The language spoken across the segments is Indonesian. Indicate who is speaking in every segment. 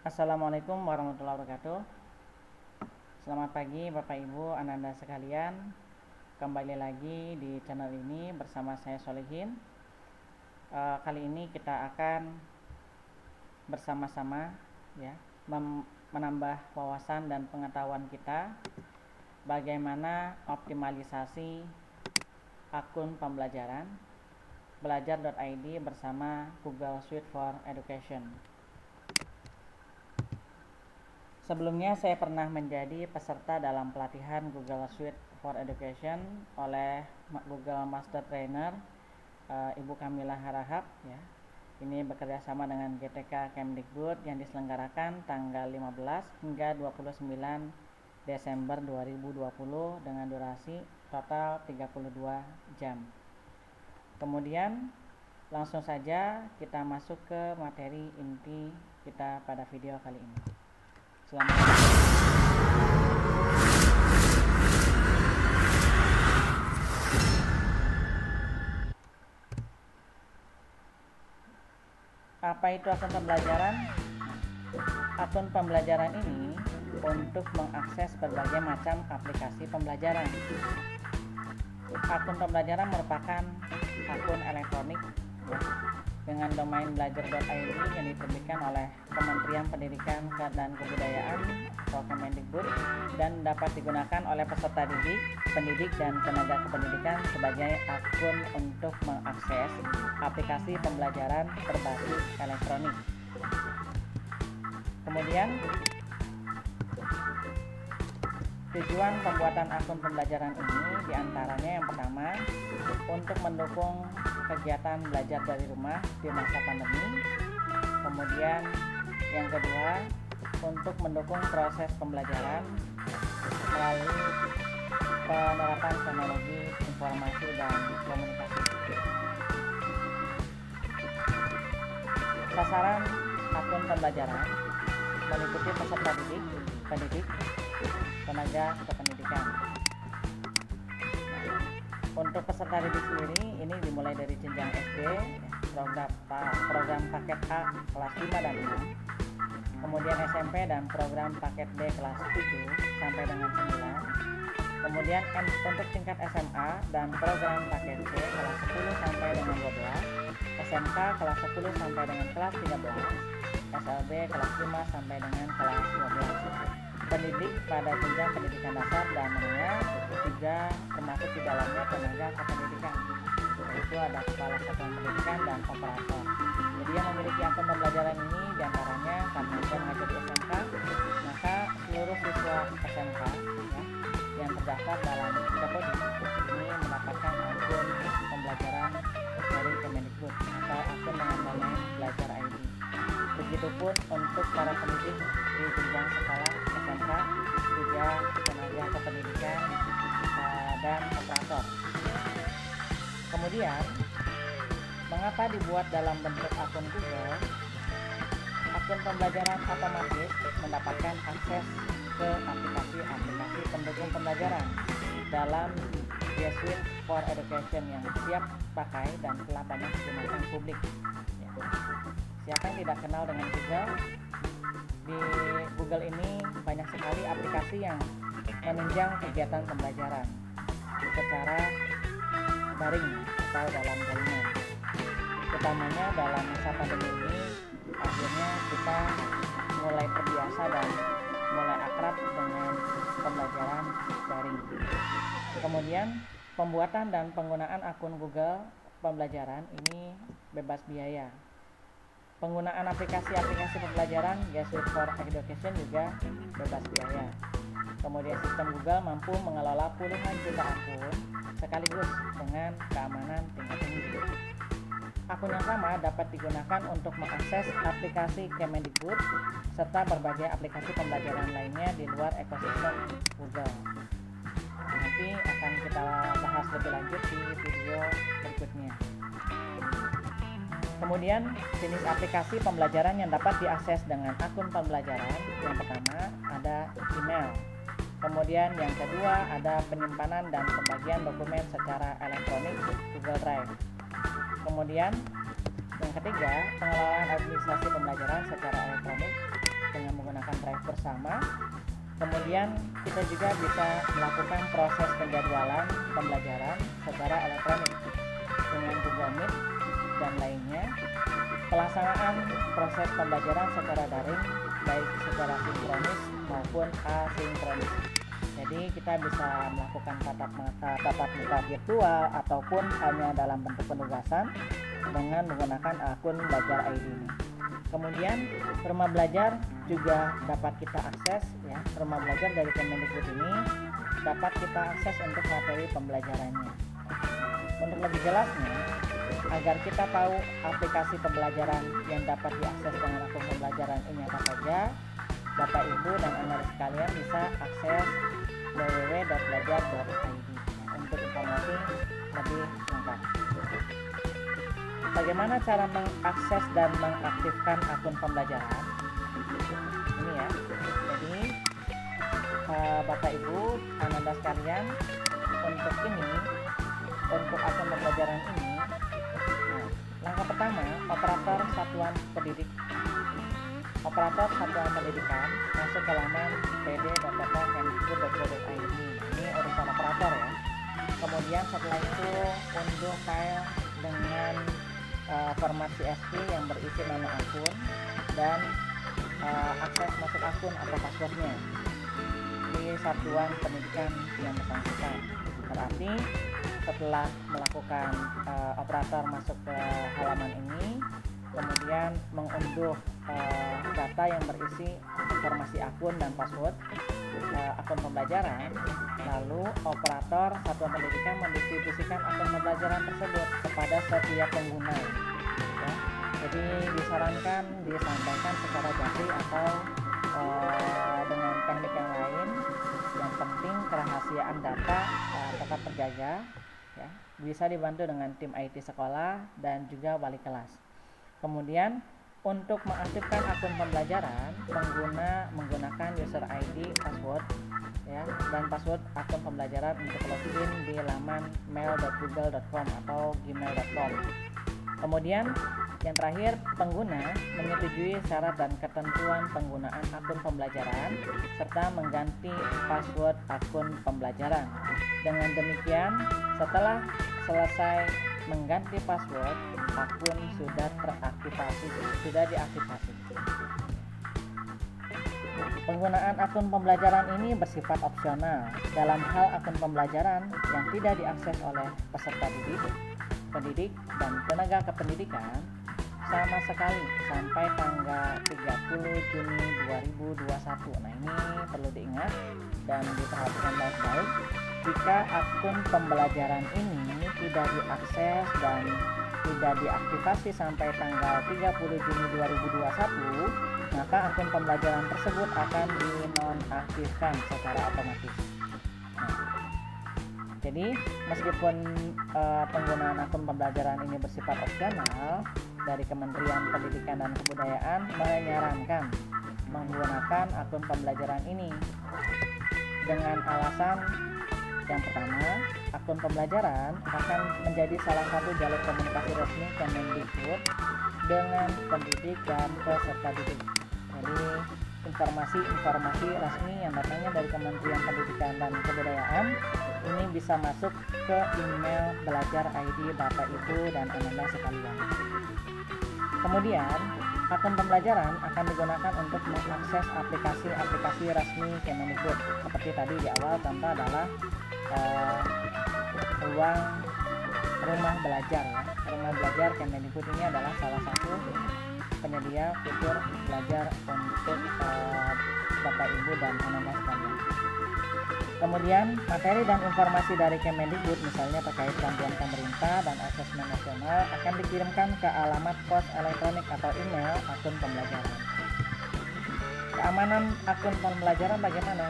Speaker 1: Assalamualaikum warahmatullahi wabarakatuh. Selamat pagi Bapak Ibu Ananda sekalian. Kembali lagi di channel ini bersama saya Solihin. Kali ini kita akan bersama-sama menambah wawasan dan pengetahuan kita bagaimana optimalisasi akun pembelajaran belajar.id bersama Google Suite for Education. Sebelumnya saya pernah menjadi peserta dalam pelatihan Google Suite for Education oleh Google Master Trainer Ibu Kamila Harahap ya. Ini bekerja sama dengan GTK Kemdikbud yang diselenggarakan tanggal 15 hingga 29 Desember 2020 dengan durasi total 32 jam. Kemudian langsung saja kita masuk ke materi inti kita pada video kali ini. Selamat Apa itu akun pembelajaran? Akun pembelajaran ini untuk mengakses berbagai macam aplikasi pembelajaran. Akun pembelajaran merupakan akun elektronik dengan domain belajar.id yang diterbitkan oleh Kementerian Pendidikan dan Kebudayaan atau Kemendikbud dan dapat digunakan oleh peserta didik, pendidik, dan tenaga kependidikan sebagai akun untuk mengakses aplikasi pembelajaran berbasis elektronik. Kemudian tujuan pembuatan akun pembelajaran ini diantaranya yang pertama untuk mendukung kegiatan belajar dari rumah di masa pandemi. Kemudian yang kedua untuk mendukung proses pembelajaran melalui penerapan teknologi informasi dan komunikasi. Sasaran akun pembelajaran meliputi peserta didik, pendidik, tenaga kependidikan. Untuk peserta didik sendiri ini dimulai dari jenjang SD, program paket A kelas 5 dan 6, kemudian SMP dan program paket B kelas 7 sampai dengan 9, kemudian untuk tingkat SMA dan program paket C kelas 10 sampai dengan 12, SMK kelas 10 sampai dengan kelas 13, SLB kelas 5 sampai dengan kelas 12. Pendidik pada jenjang pendidikan dasar dan menengah juga termasuk di dalamnya tenaga kependidikan, yaitu ada kepala satuan pendidikan dan operator. Jadi yang memiliki akun pembelajaran ini diantaranya karena dia mengajar di SMK, maka seluruh siswa SMK yang terdaftar dalam Kepodi ini mendapatkan akun pembelajaran dari Kemendikbud atau akun dengan domain belajar ID. Begitupun untuk para pendidik di jenjang sekolah SMK juga tenaga kependidikan dan operator. Kemudian, mengapa dibuat dalam bentuk akun Google? Akun pembelajaran otomatis mendapatkan akses ke aplikasi-aplikasi pendukung pembelajaran dalam G Suite for Education yang siap pakai dan telah banyak digunakan publik. Siapa yang tidak kenal dengan Google? Di Google ini banyak sekali aplikasi yang menunjang kegiatan pembelajaran secara daring atau dalam jaringan. Utamanya dalam masa pandemi ini, akhirnya kita mulai terbiasa dan mulai akrab dengan pembelajaran daring. Kemudian, pembuatan dan penggunaan akun Google pembelajaran ini bebas biaya. Penggunaan aplikasi-aplikasi pembelajaran G Suite for Education juga bebas biaya. Kemudian sistem Google mampu mengelola puluhan juta akun sekaligus dengan keamanan tingkat tinggi. Akun yang sama dapat digunakan untuk mengakses aplikasi Kemendikbud serta berbagai aplikasi pembelajaran lainnya di luar ekosistem Google. Nanti akan kita bahas lebih lanjut di video berikutnya. Kemudian jenis aplikasi pembelajaran yang dapat diakses dengan akun pembelajaran yang pertama ada email. Kemudian yang kedua ada penyimpanan dan pembagian dokumen secara elektronik Google Drive. Kemudian yang ketiga pengelolaan administrasi pembelajaran secara elektronik dengan menggunakan drive bersama. Kemudian kita juga bisa melakukan proses penjadwalan pembelajaran secara elektronik dengan Google Meet dan lainnya. Pelaksanaan proses pembelajaran secara daring baik secara sinkronis maupun asinkronis. Jadi kita bisa melakukan tatap muka virtual ataupun hanya dalam bentuk penugasan dengan menggunakan akun Belajar ID ini. Kemudian rumah belajar juga dapat kita akses ya. Rumah belajar dari Kemendikbud ini dapat kita akses untuk materi pembelajarannya. Untuk lebih jelasnya, agar kita tahu aplikasi pembelajaran yang dapat diakses dengan akun pembelajaran ini apa saja, Bapak Ibu dan anak sekalian bisa akses www.belajar.id untuk informasi lebih lengkap. Bagaimana cara mengakses dan mengaktifkan akun pembelajaran? Ini ya. Jadi Bapak Ibu, Ananda sekalian, untuk akun pembelajaran ini, langkah pertama, operator satuan pendidikan masuk ke laman pd.kemendikbud.go.id. Ini urusan operator ya. Kemudian setelah itu unduh file dengan format CSV yang berisi nama akun dan akses masuk akun atau passwordnya di satuan pendidikan yang bersangkutan. Berarti setelah melakukan operator masuk ke halaman ini, kemudian mengunduh data yang berisi informasi akun dan password akun pembelajaran, lalu operator satuan pendidikan mendistribusikan akun pembelajaran tersebut kepada setiap pengguna ya. Jadi disarankan disampaikan secara jari atau dengan teknik yang lain. Yang penting kerahasiaan data tetap terjaga ya. Bisa dibantu dengan tim IT sekolah dan juga wali kelas. Kemudian untuk mengaktifkan akun pembelajaran, pengguna menggunakan user ID, password ya, dan password akun pembelajaran untuk login di laman mail.google.com atau gmail.com. Kemudian yang terakhir, pengguna menyetujui syarat dan ketentuan penggunaan akun pembelajaran serta mengganti password akun pembelajaran. Dengan demikian, setelah selesai mengganti password, akun sudah diaktifasi. Penggunaan akun pembelajaran ini bersifat opsional dalam hal akun pembelajaran yang tidak diakses oleh peserta pendidik dan tenaga kependidikan sama sekali sampai tanggal 30 Juni 2021. Nah, ini perlu diingat dan diperhatikan baik-baik. Jika akun pembelajaran ini tidak diakses dan tidak diaktifasi sampai tanggal 30 Juni 2021, maka akun pembelajaran tersebut akan dinonaktifkan secara otomatis. Jadi meskipun penggunaan akun pembelajaran ini bersifat opsional, dari Kementerian Pendidikan dan Kebudayaan menyarankan menggunakan akun pembelajaran ini dengan alasan yang pertama, akun pembelajaran akan menjadi salah satu jalur komunikasi resmi Kemendikbud dengan pendidik dan peserta didik. Jadi informasi resmi yang datangnya dari Kementerian Pendidikan dan Kebudayaan ini bisa masuk ke email Belajar ID Bapak Ibu dan anak-anak sekalian. Kemudian akun pembelajaran akan digunakan untuk mengakses aplikasi resmi Kemendikbud. Seperti tadi di awal contoh adalah ruang rumah belajar ya. Rumah belajar Kemendikbud ini adalah salah satu penyedia fitur belajar untuk Bapak Ibu dan anak-anak sekalian. Kemudian materi dan informasi dari Kemendikbud misalnya terkait bantuan pemerintah dan asesmen nasional akan dikirimkan ke alamat pos elektronik atau email akun pembelajaran. Keamanan akun pembelajaran bagaimana?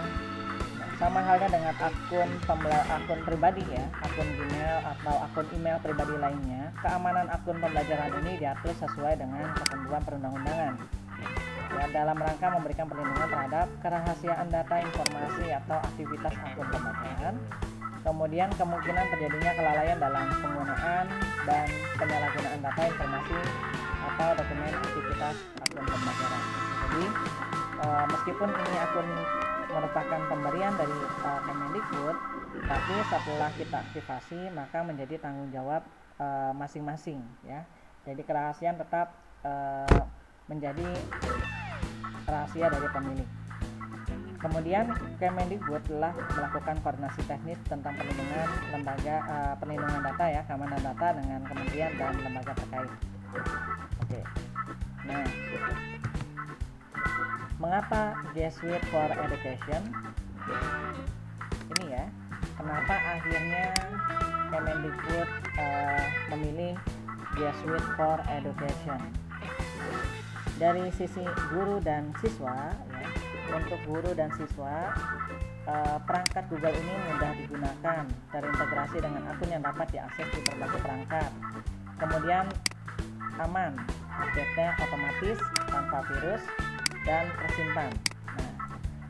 Speaker 1: Sama halnya dengan akun pribadi ya, akun Gmail atau akun email pribadi lainnya. Keamanan akun pembelajaran ini diatur sesuai dengan ketentuan perundang-undangan. Ya, dalam rangka memberikan perlindungan terhadap kerahasiaan data, informasi atau aktivitas akun pembelajaran. Kemudian kemungkinan terjadinya kelalaian dalam penggunaan dan penyalahgunaan data, informasi atau dokumen aktivitas akun pembelajaran. Jadi meskipun ini akun merupakan pemberian dari Kemendikbud, tapi setelah kita aktifasi maka menjadi tanggung jawab masing-masing ya. Jadi kerahasiaan tetap menjadi rahasia dari pemilik. Kemudian Kemendikbud telah melakukan koordinasi teknis tentang perlindungan perlindungan data ya, keamanan data dengan kementerian dan lembaga terkait. Oke. Nah, mengapa G Suite for Education? Ini ya, kenapa akhirnya Kemendikbud memilih G Suite for Education? Dari sisi guru dan siswa ya, untuk guru dan siswa perangkat Google ini mudah digunakan, terintegrasi dengan akun yang dapat diakses di berbagai perangkat. Kemudian aman, update-nya otomatis tanpa virus dan tersimpan. Nah,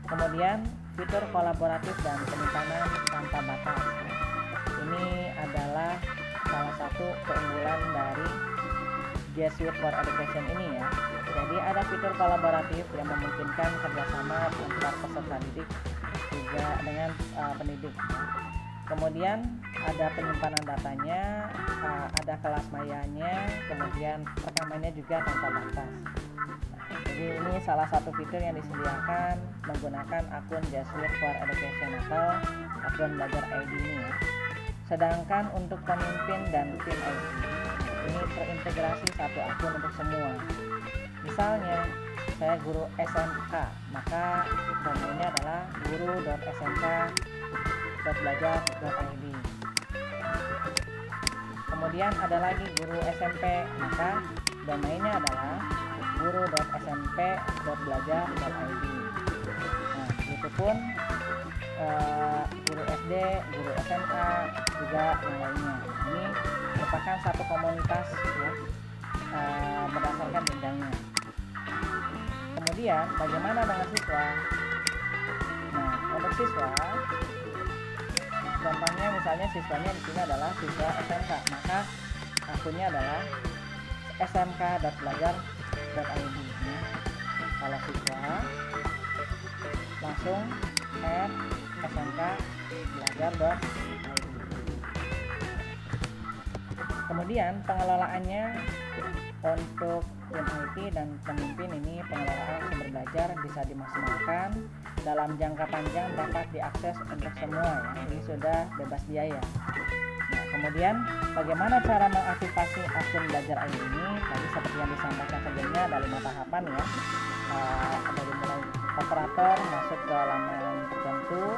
Speaker 1: kemudian fitur kolaboratif dan penyimpanan tanpa batas. Ini adalah salah satu keunggulan dari G Suite for Education ini ya. Jadi ada fitur kolaboratif yang memungkinkan kerjasama antar peserta didik juga dengan pendidik. Kemudian ada penyimpanan datanya, ada kelas mayanya, kemudian rekamannya juga tanpa batas. Jadi ini salah satu fitur yang disediakan menggunakan akun G Suite for Education atau akun belajar ID ini ya. Sedangkan untuk pemimpin dan tim IT ini terintegrasi satu akun untuk semua. Misalnya saya guru SMK, maka domainnya adalah guru.smk.belajar.id. Kemudian ada lagi guru SMP, maka domainnya adalah guru.smp.belajar.id. Nah, begitupun guru SD, guru SMK, juga yang lainnya. Ini merupakan satu komunitas ya, berdasarkan jenjangnya. Kemudian bagaimana dengan siswa? Nah, untuk siswa, contohnya misalnya siswanya di sini adalah siswa SMK, maka akunnya adalah smk.belajar.id. Ya. Kalau siswa langsung smk.belajar.id. Kemudian pengelolaannya untuk tim IT dan pemimpin ini, pengelolaan sumber belajar bisa dimaksimalkan dalam jangka panjang, dapat diakses untuk semua ya. Ini sudah bebas biaya. Nah, kemudian bagaimana cara mengaktifasi akun belajar ID ini? Tadi seperti yang disampaikan sebelumnya ada 5 tahapan ya. Dari mulai operator masuk ke laman tertentu,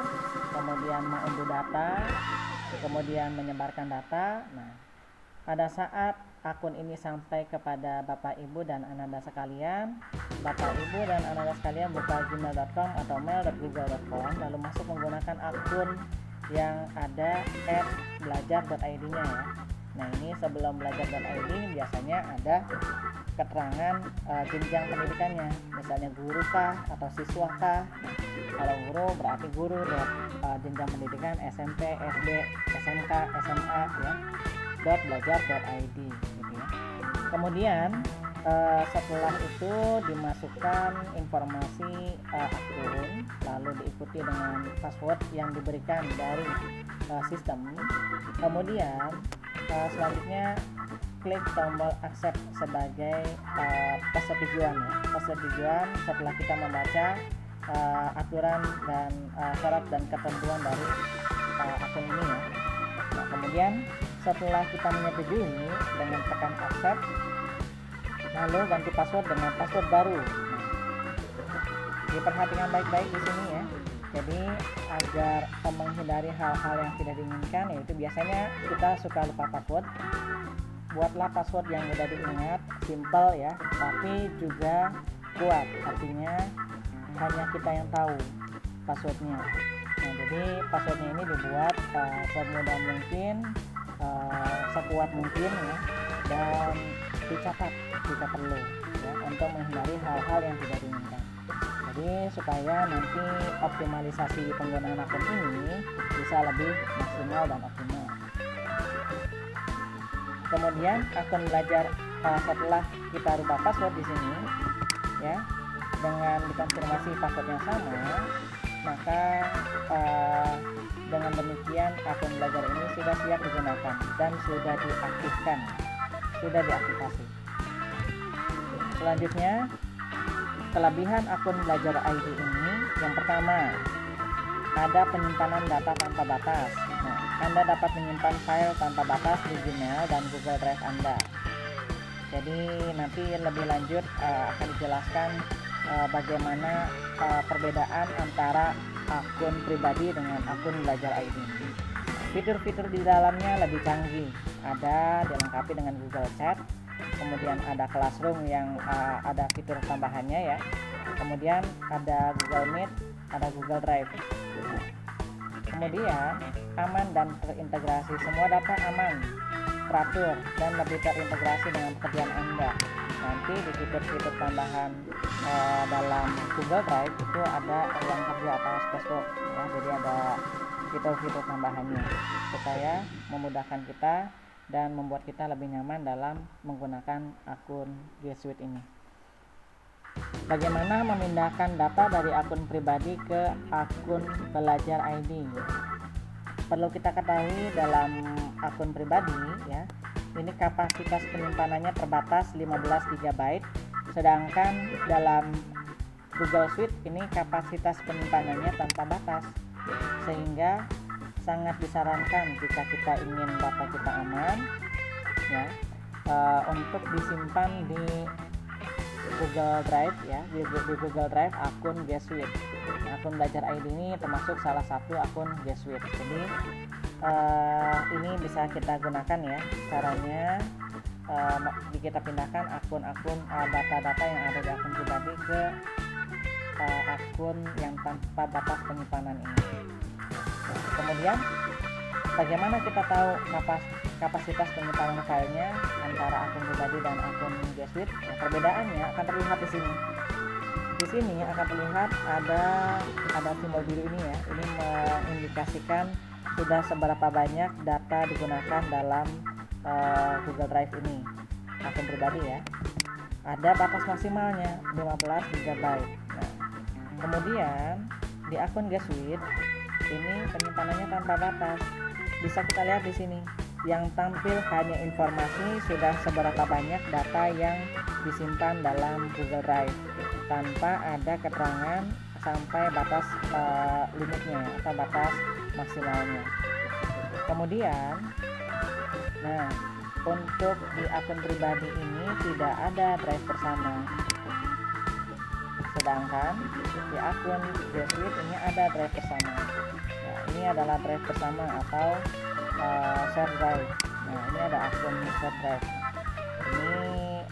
Speaker 1: kemudian mengunduh data, kemudian menyebarkan data. Nah, pada saat akun ini sampai kepada Bapak Ibu dan Ananda sekalian, Bapak Ibu dan Ananda sekalian buka gmail.com atau mail.google.com, lalu masuk menggunakan akun yang ada @belajar.id-nya ya. Nah, ini sebelum belajar.id biasanya ada keterangan jenjang pendidikannya, misalnya guru kah atau siswa kah. Nah, kalau guru berarti guru jenjang pendidikan SMP, SD, SMK, SMA ya. .belajar.id gitu ya. Kemudian setelah itu dimasukkan informasi akun, lalu diikuti dengan password yang diberikan dari sistem. Kemudian selanjutnya klik tombol accept sebagai persetujuan ya. Persetujuan setelah kita membaca aturan dan syarat dan ketentuan dari akun ini ya. Nah, kemudian setelah kita menyetujui dengan tekan accept, lalu ganti password dengan password baru. Nah, diperhatikan baik-baik di sini ya. Jadi agar menghindari hal-hal yang tidak diinginkan, yaitu biasanya kita suka lupa password. Buatlah password yang mudah diingat, simple ya, tapi juga kuat. Artinya hanya kita yang tahu passwordnya. Nah, jadi passwordnya ini dibuat semudah mungkin, sekuat mungkin ya, dan dicatat jika perlu ya, untuk menghindari hal-hal yang tidak diinginkan. Jadi supaya nanti optimalisasi penggunaan akun ini bisa lebih maksimal dan optimal. Kemudian akun belajar setelah kita rubah password di sini ya, dengan dikonfirmasi password yang sama, maka dengan demikian akun belajar ini sudah siap digunakan dan sudah diaktifasi. Selanjutnya, kelebihan akun belajar ID ini yang pertama, ada penyimpanan data tanpa batas. Nah, Anda dapat menyimpan file tanpa batas di Gmail dan Google Drive Anda. Jadi nanti lebih lanjut akan dijelaskan bagaimana perbedaan antara akun pribadi dengan akun belajar ID. Fitur-fitur di dalamnya lebih canggih, ada dilengkapi dengan Google Chat, kemudian ada Classroom yang ada fitur tambahannya ya, kemudian ada Google Meet, ada Google Drive. Kemudian aman dan terintegrasi, semua data aman, teratur dan lebih terintegrasi dengan pekerjaan Anda. Nanti di fitur-fitur tambahan dalam Google Drive itu ada ruang kerja atau space ya, jadi ada fitur-fitur tambahannya supaya memudahkan kita dan membuat kita lebih nyaman dalam menggunakan akun G Suite ini. Bagaimana memindahkan data dari akun pribadi ke akun belajar ID? Perlu kita ketahui dalam akun pribadi ya, ini kapasitas penyimpanannya terbatas 15 GB, sedangkan dalam Google Suite ini kapasitas penyimpanannya tanpa batas, sehingga sangat disarankan jika kita ingin data kita aman ya, untuk disimpan di Google Drive ya, di Google Drive akun G Suite. Akun belajar ID ini termasuk salah satu akun G Suite. Jadi ini bisa kita gunakan ya, caranya kita pindahkan akun-akun data-data yang ada di akun pribadi ke akun yang tanpa batas penyimpanan ini. Kemudian bagaimana kita tahu kapasitas penyimpanan filenya antara akun pribadi dan akun G Suite? Perbedaannya akan terlihat di sini. Di sini akan terlihat ada simbol biru ini ya. Ini mengindikasikan sudah seberapa banyak data digunakan dalam Google Drive ini, akun pribadi ya. Ada batas maksimalnya 15 GB. Nah, kemudian di akun G Suite ini penyimpanannya tanpa batas. Bisa kita lihat di sini. Yang tampil hanya informasi sudah seberapa banyak data yang disimpan dalam Google Drive tanpa ada keterangan sampai batas limitnya atau batas maksimalnya. Kemudian, nah untuk di akun pribadi ini tidak ada drive bersama, sedangkan di akun G Suite ini ada drive bersama. Nah, ini adalah drive bersama atau share drive. Nah, ini ada akun share drive. Ini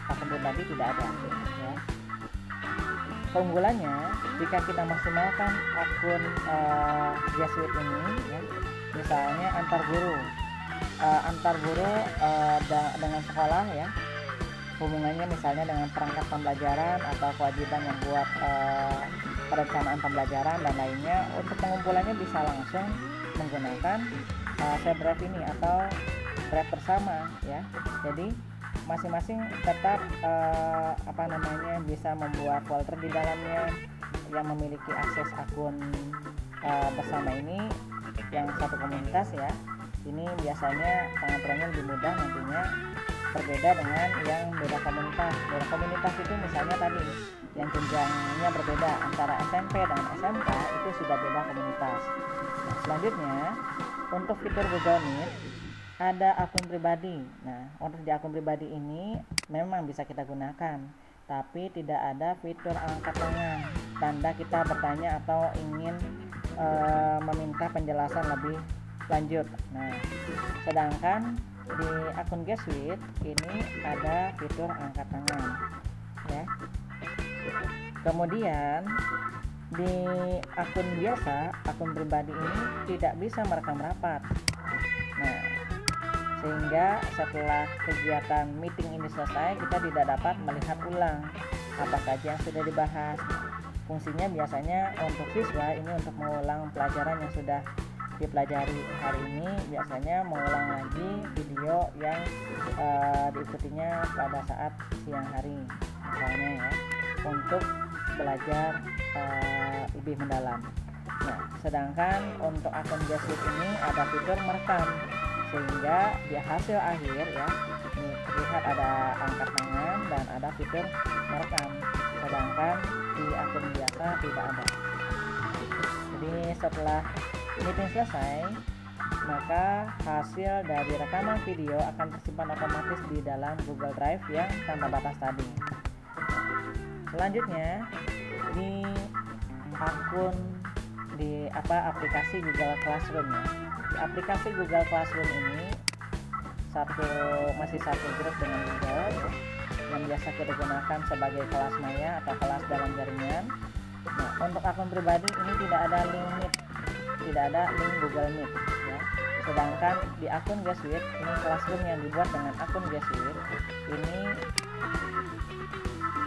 Speaker 1: akun pribadi tidak ada ya. Keunggulannya, jika kita maksimalkan akun G Suite ini ya, misalnya antar guru dengan sekolah ya, hubungannya misalnya dengan perangkat pembelajaran atau kewajiban membuat perencanaan pembelajaran dan lainnya, untuk pengumpulannya bisa langsung menggunakan share drive ini atau drive bersama ya. Jadi masing-masing tetap bisa membuat folder di dalamnya yang memiliki akses akun bersama ini yang satu komunitas ya. Ini biasanya pengaturannya lebih mudah nantinya, berbeda dengan yang beda komunitas. Beda komunitas itu misalnya tadi yang jenjangnya berbeda antara SMP dan SMK, itu sudah beda komunitas. Nah, selanjutnya untuk fitur Google Meet ada akun pribadi. Nah, untuk di akun pribadi ini memang bisa kita gunakan, tapi tidak ada fitur angkat tangan tanda kita bertanya atau ingin meminta penjelasan lebih lanjut. Nah, sedangkan di akun G Suite ini ada fitur angkat tangan ya. Kemudian di akun biasa, akun pribadi ini tidak bisa merekam rapat. Nah, sehingga setelah kegiatan meeting ini selesai, kita tidak dapat melihat ulang apa saja yang sudah dibahas. Fungsinya biasanya untuk siswa ini untuk mengulang pelajaran yang sudah dipelajari hari ini, biasanya mengulang lagi video yang diikutinya pada saat siang hari misalnya ya. Untuk belajar lebih mendalam. Nah, sedangkan untuk akun G Suite ini ada fitur merekam, sehingga di hasil akhir ya ini terlihat ada angkat tangan dan ada fitur merekam, sedangkan di akun biasa tidak ada. Jadi setelah meeting selesai, maka hasil dari rekaman video akan tersimpan otomatis di dalam Google Drive yang tanpa batas tadi. Selanjutnya di akun di aplikasi Google Classroom ya. Di aplikasi Google Classroom ini masih satu grup dengan Google yang biasa kita gunakan sebagai kelas maya atau kelas dalam jaringan. Nah, untuk akun pribadi ini tidak ada link Google Meet ya. Sedangkan di akun G Suite ini Classroom yang dibuat dengan akun G Suite ini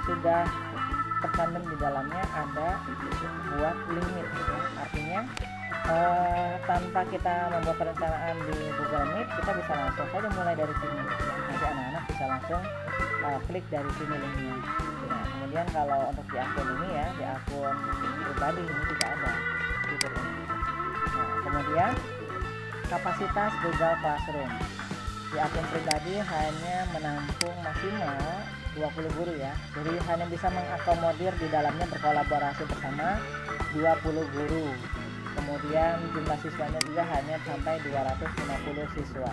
Speaker 1: sudah terkandung di dalamnya ada buat limit ya. Artinya tanpa kita membuat perencanaan di Google Meet, kita bisa langsung saja mulai dari sini ya. Nanti anak-anak bisa langsung klik dari sini linknya. Nah, kemudian kalau untuk di akun ini ya, di akun pribadi ini tidak ada fitur ini. Nah, kemudian kapasitas Google Classroom di akun pribadi hanya menampung maksimal 20 guru ya, jadi hanya bisa mengakomodir di dalamnya berkolaborasi bersama 20 guru. Kemudian jumlah siswanya juga hanya sampai 250 siswa.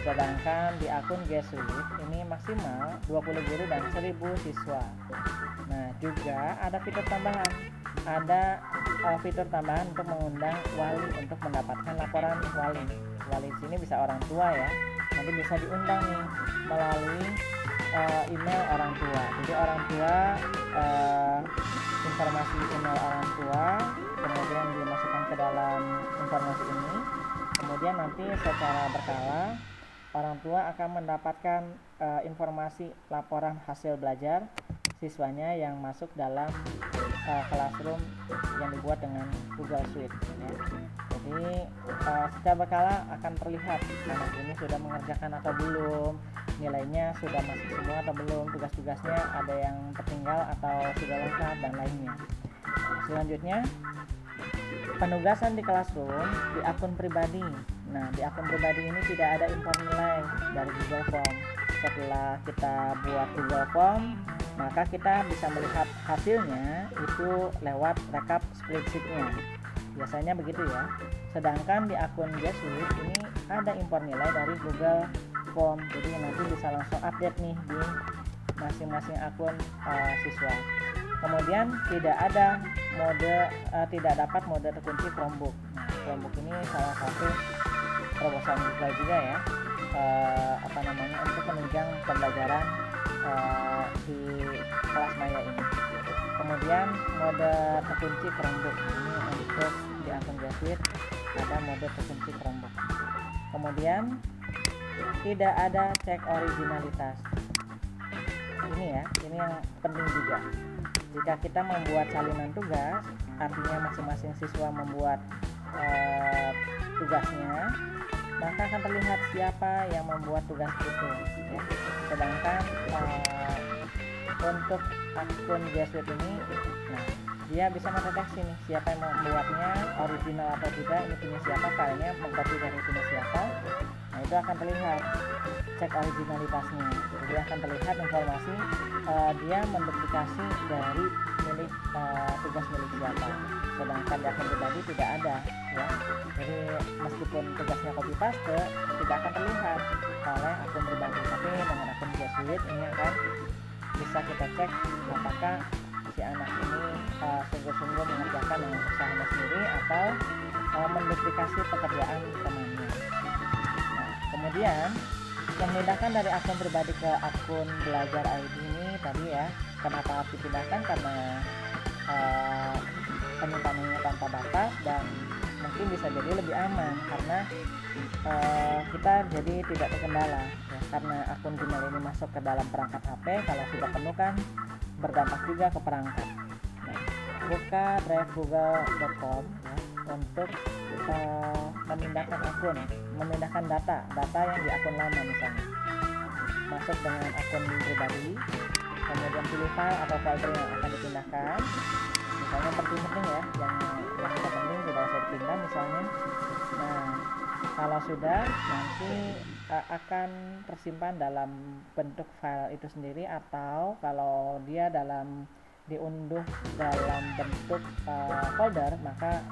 Speaker 1: Sedangkan di akun G Suite ini maksimal 20 guru dan 1000 siswa. Nah, juga ada fitur tambahan. Ada fitur tambahan untuk mengundang wali untuk mendapatkan laporan wali. Wali di sini bisa orang tua ya. Nanti bisa diundang nih melalui email orang tua. Jadi orang tua informasi email orang tua kemudian dimasukkan ke dalam informasi ini. Kemudian nanti secara berkala orang tua akan mendapatkan informasi laporan hasil belajar siswanya yang masuk dalam Classroom yang dibuat dengan Google Suite ya. Jadi secara berkala akan terlihat anak ini sudah mengerjakan atau belum, nilainya sudah masuk semua atau belum, tugas-tugasnya ada yang tertinggal atau sudah lengkap dan lainnya. Selanjutnya penugasan di Classroom di akun pribadi. Nah, di akun pribadi ini tidak ada import nilai dari Google Form. Setelah kita buat Google Form, maka kita bisa melihat hasilnya itu lewat rekap spreadsheet-nya. Biasanya begitu ya. Sedangkan di akun G Suite ini ada import nilai dari Google Form. Jadi nanti bisa langsung update nih di masing-masing akun siswa. Kemudian tidak dapat mode terkunci Chromebook. Nah, Chromebook ini salah satu terobosan Google juga ya. Untuk menunjang pembelajaran di kelas maya ini. Kemudian mode terkunci Chromebook ini untuk di akun G Suite ada mode terkunci Chromebook. Kemudian tidak ada cek originalitas. Ini yang penting juga. Jika kita membuat salinan tugas, artinya masing-masing siswa membuat tugasnya, maka akan terlihat siapa yang membuat tugas itu ya. Sedangkan untuk akun G Suite ini, nah, dia bisa mendeteksi nih siapa yang membuatnya, original atau tidak, ini punya siapa, filenya mengcopy dari punya siapa. Nah, itu akan terlihat cek originalitasnya. Jadi akan terlihat informasi dia menduplikasi dari milik tugas milik siapa. Sedangkan di akun pribadi tidak ada ya. Jadi meskipun tugasnya copy paste tidak akan terlihat oleh akun pribadi, tapi dengan akun G Suite ini akan bisa kita cek apakah si anak ini sungguh-sungguh mengerjakan dengan usahanya sendiri atau menduplikasi pekerjaan temannya. Nah, kemudian memindahkan dari akun pribadi ke akun belajar ID ini tadi ya, kenapa harus dipindahkan? Karena penyimpanannya tanpa batas dan mungkin bisa jadi lebih aman karena kita jadi tidak terkendala ya, karena akun Gmail ini masuk ke dalam perangkat HP, kalau sudah penuh kan berdampak juga ke perangkat. Nah, buka drive google.com ya, untuk memindahkan data yang di akun lama misalnya masuk dengan akun pribadi. kemudian pilih file atau folder yang akan dipindahkan, misalnya penting-penting ya, yang tidak penting tidak usah dipindah misalnya. Nah, kalau sudah, nanti akan tersimpan dalam bentuk file itu sendiri, atau kalau dia diunduh dalam bentuk folder, maka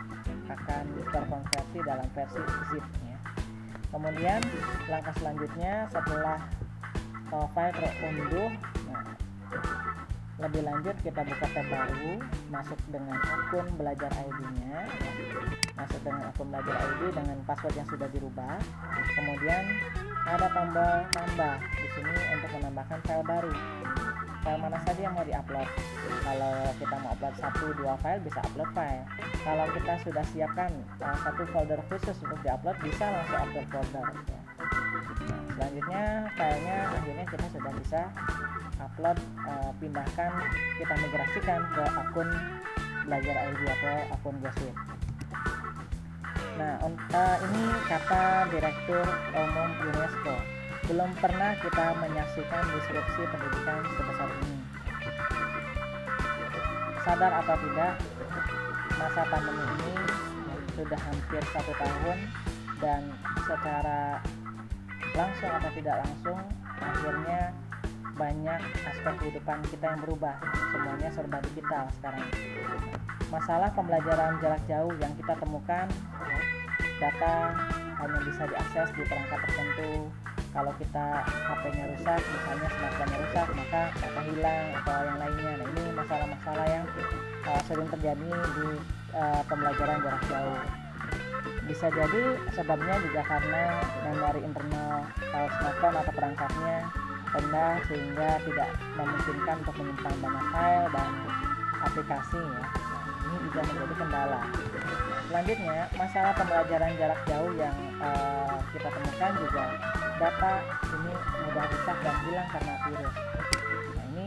Speaker 1: akan terkonversi dalam versi zip ya. Kemudian langkah selanjutnya setelah file terunduh, nah, lebih lanjut kita buka tab baru, masuk dengan akun belajar ID-nya ya. Masuk dengan akun belajar ID dengan password yang sudah dirubah. Kemudian ada tombol tambah di sini untuk menambahkan file baru. File mana saja yang mau diupload. Kalau kita mau upload 1-2 file, bisa upload file. Kalau kita sudah siapkan satu folder khusus untuk diupload, bisa langsung upload folder ya. Nah, selanjutnya filenya akhirnya kita sudah bisa upload, pindahkan, kita migrasikan ke akun belajar ID atau akun G Suite. Nah, ini kata Direktur Umum UNESCO. Belum pernah kita menyaksikan disrupsi pendidikan sebesar ini. Sadar atau tidak, masa pandemi ini sudah hampir 1 tahun, dan secara langsung atau tidak langsung akhirnya banyak aspek kehidupan kita yang berubah. Semuanya serba digital sekarang. Masalah pembelajaran jarak jauh yang kita temukan, data hanya bisa diakses di perangkat tertentu. Kalau kita HP-nya rusak, misalnya smartphone-nya rusak, maka data hilang atau yang lainnya. Nah, ini masalah-masalah yang sering terjadi di pembelajaran jarak jauh. Bisa jadi sebabnya juga karena memori internal smartphone atau perangkatnya rendah, sehingga tidak memungkinkan untuk menyimpan banyak file dan aplikasi ya. Ini juga menjadi kendala. Selanjutnya, masalah pembelajaran jarak jauh yang kita temukan juga, data ini mudah rusak dan hilang karena virus. Nah, ini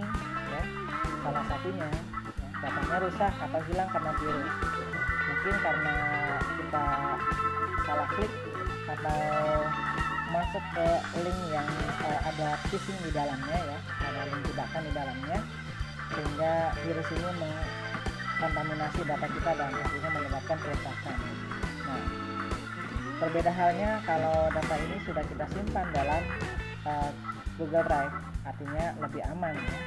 Speaker 1: ya, salah satunya ya, datanya rusak atau hilang karena virus. Mungkin karena kita salah klik atau masuk ke link yang ada phishing di dalamnya ya, ada link jebakan di dalamnya, sehingga virus ini mengkontaminasi data kita dan akhirnya menyebabkan kerusakan. Nah, berbeda halnya kalau data ini sudah kita simpan dalam Google Drive, artinya lebih aman ya,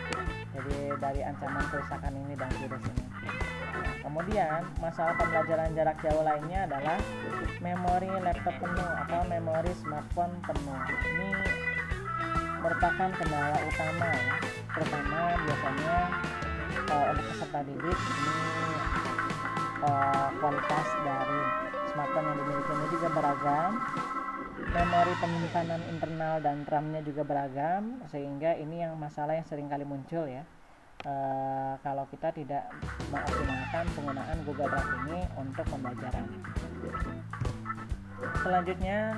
Speaker 1: jadi dari ancaman kerusakan ini dan virus ini. Nah, kemudian masalah pembelajaran jarak jauh lainnya adalah memori laptop penuh atau memori smartphone penuh. Ini merupakan kendala utama ya, terutama biasanya untuk peserta didik. Ini kualitas dari smartphone yang dimiliki ini juga beragam, memori penyimpanan internal dan RAM-nya juga beragam, sehingga ini yang masalah yang sering kali muncul ya. Kalau kita tidak mengoptimalkan penggunaan Google Drive ini untuk pembelajaran. Selanjutnya,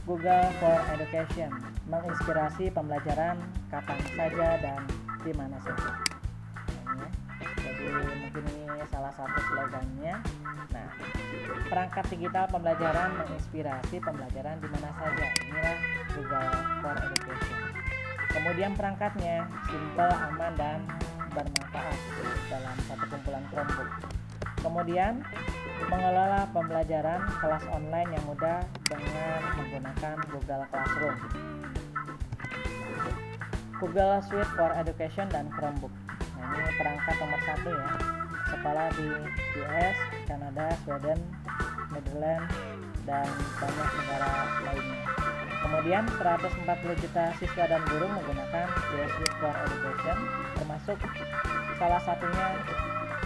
Speaker 1: Google for Education menginspirasi pembelajaran kapan saja dan di mana saja. Nah, jadi mungkin ini salah satu slogannya. Nah, perangkat digital pembelajaran menginspirasi pembelajaran di mana saja. Inilah Google for Education. Kemudian perangkatnya simple, aman, dan bermanfaat dalam satu kumpulan Chromebook. Kemudian mengelola pembelajaran kelas online yang mudah dengan menggunakan Google Classroom, Google Suite for Education, dan Chromebook. Nah, ini perangkat nomor 1 ya. Sekolah di US, Kanada, Sweden, Netherlands, dan banyak negara lainnya. Kemudian 140 juta siswa dan guru menggunakan Google Suite for Education, termasuk salah satunya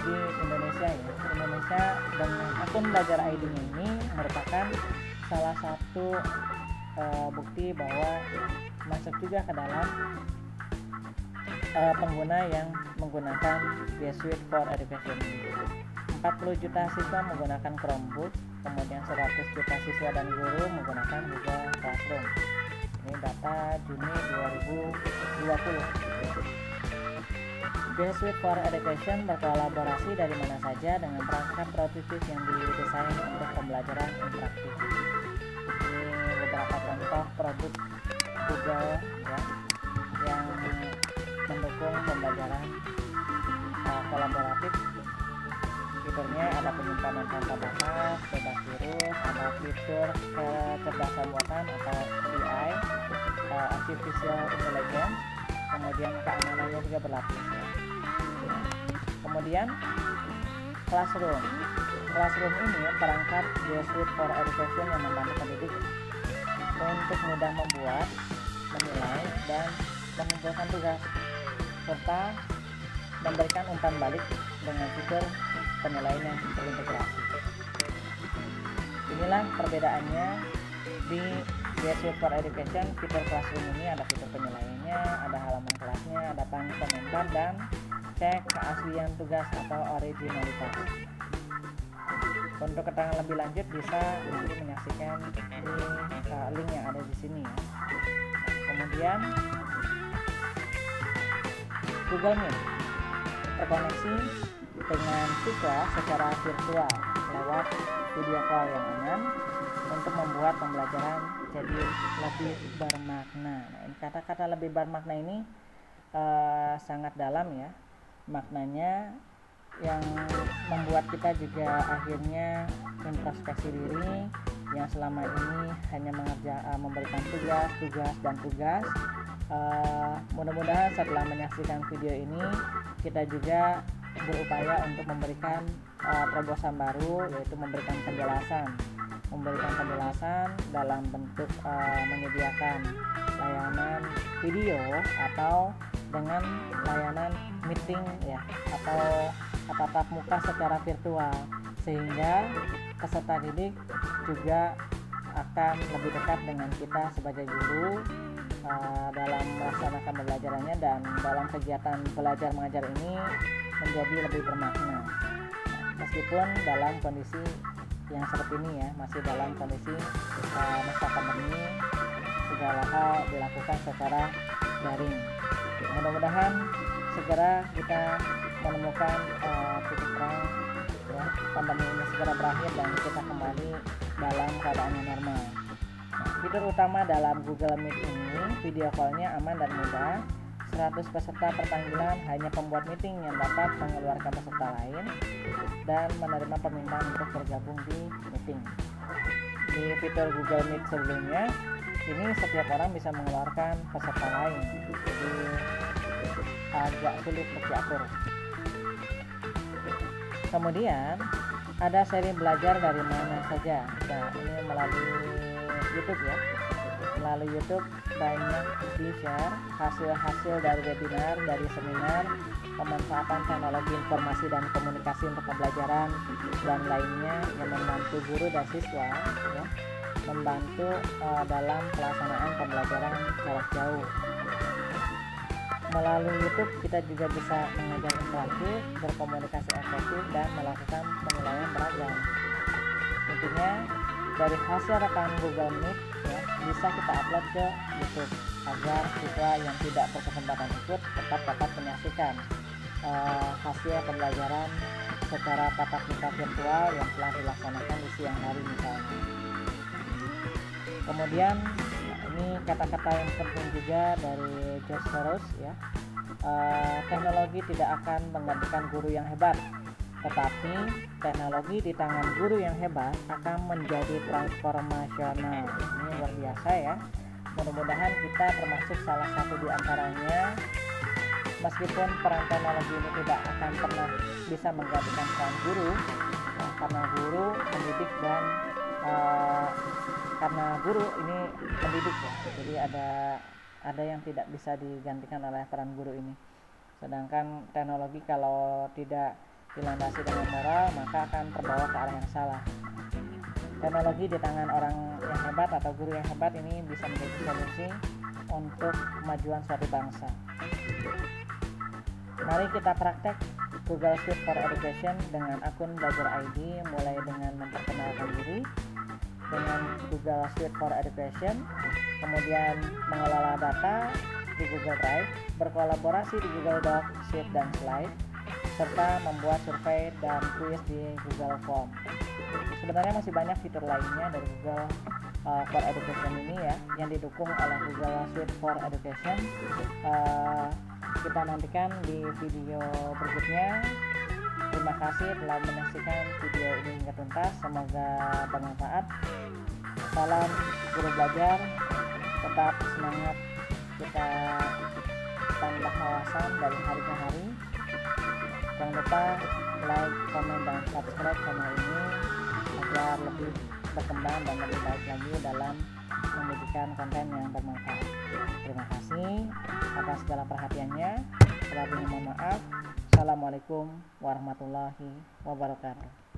Speaker 1: di Indonesia ya. Indonesia dengan akun belajar ID-nya ini merupakan salah satu bukti bahwa masuk juga ke dalam pengguna yang menggunakan Google Suite for Education. 40 juta siswa menggunakan Chromebook, kemudian 100 juta siswa dan guru menggunakan Google Classroom. Ini data Juni 2020. Google Suite for Education berkolaborasi dari mana saja dengan perangkat produktif yang didesain untuk pembelajaran interaktif. Ini beberapa contoh produk Google ya, yang mendukung pembelajaran kolaboratif. Fiturnya ada penyimpanan tanpa batas, bebas virus, ada fitur kecerdasan buatan atau AI, artificial intelligence, kemudian keamanannya juga berlapis ya. Kemudian Classroom ini perangkat G Suite for Education yang membantu pendidik untuk mudah membuat, menilai, dan mengumpulkan tugas serta memberikan umpan balik dengan fitur penilaian yang terintegrasi. Inilah perbedaannya di G Suite for Education. Fitur Classroom ini ada fitur penilaiannya, ada halaman kelasnya, ada komentar, dan cek keaslian tugas atau originalitas. Untuk keterangan lebih lanjut bisa nanti menyaksikan di link yang ada di sini ya. Kemudian Google Meet terkoneksi dengan siswa secara virtual lewat video call yang aman untuk membuat pembelajaran jadi lebih bermakna. Nah, kata-kata lebih bermakna ini sangat dalam ya maknanya, yang membuat kita juga akhirnya introspeksi diri yang selama ini hanya memberikan tugas. Mudah-mudahan setelah menyaksikan video ini kita juga berupaya untuk memberikan terobosan baru, yaitu memberikan penjelasan dalam bentuk menyediakan layanan video atau dengan layanan meeting ya, atau tatap muka secara virtual, sehingga peserta didik juga akan lebih dekat dengan kita sebagai guru dalam melaksanakan pembelajarannya, dan dalam kegiatan belajar mengajar ini menjadi lebih bermakna. Meskipun dalam kondisi yang seperti ini ya, masih dalam kondisi masa pandemi, segala hal dilakukan secara daring. Mudah-mudahan segera kita menemukan titik terang ya, pandemi ini segera berakhir dan kita kembali dalam keadaan yang normal. Fitur utama dalam Google Meet ini, video call-nya aman dan mudah. 100 peserta per panggilan, hanya pembuat meeting yang dapat mengeluarkan peserta lain dan menerima permintaan untuk bergabung di meeting. Di fitur Google Meet sebelumnya, ini setiap orang bisa mengeluarkan peserta lain, jadi agak sulit untuk diatur. Kemudian ada seri belajar dari mana saja. Nah, ini melalui YouTube ya. Melalui YouTube banyak di-share hasil-hasil dari webinar, dari seminar, pemanfaatan teknologi informasi dan komunikasi untuk pembelajaran dan lainnya yang membantu guru dan siswa ya, membantu dalam pelaksanaan pembelajaran jarak jauh. Melalui YouTube kita juga bisa mengajar interaktif, berkomunikasi efektif, dan melakukan penilaian beragam. Intinya dari hasil rekaman Google Meet ya, bisa kita upload ke YouTube agar siswa yang tidak berkesempatan ikut tetap dapat menyaksikan hasil pembelajaran secara tatap muka virtual yang telah dilaksanakan di siang hari misalnya. Kemudian ini kata-kata yang penting juga dari George Soros ya, teknologi tidak akan menggantikan guru yang hebat, tetapi teknologi di tangan guru yang hebat akan menjadi transformasional. Ini luar biasa ya. Mudah-mudahan kita termasuk salah satu di antaranya. Meskipun peran teknologi ini tidak akan pernah bisa menggantikan peran guru, karena guru mendidik dan karena guru ini mendidik ya, jadi ada yang tidak bisa digantikan oleh peran guru ini. Sedangkan teknologi kalau tidak dilandasi dengan moral maka akan terbawa ke arah yang salah. Teknologi di tangan orang yang hebat atau guru yang hebat ini bisa menjadi solusi untuk kemajuan suatu bangsa. Mari kita praktek Google Suite for Education dengan akun Belajar ID, mulai dengan memperkenalkan diri dengan Google Suite for Education, kemudian mengelola data di Google Drive, berkolaborasi di Google Doc, Sheet, dan Slide, serta membuat survei dan kuis di Google Form. Sebenarnya masih banyak fitur lainnya dari Google for Education ini ya, yang didukung oleh Google Suite for Education. kita nantikan di video berikutnya. Terima kasih telah menyaksikan video ini hingga tuntas, semoga bermanfaat. Salam guru belajar, tetap semangat, kita tambah wawasan dari hari ke hari. Jangan lupa like, komen, dan subscribe channel ini agar lebih berkembang dan lebih baik lagi dalam memberikan konten yang bermanfaat. Terima kasih atas segala perhatiannya. Kurang lebihnya mohon maaf. Assalamualaikum warahmatullahi wabarakatuh.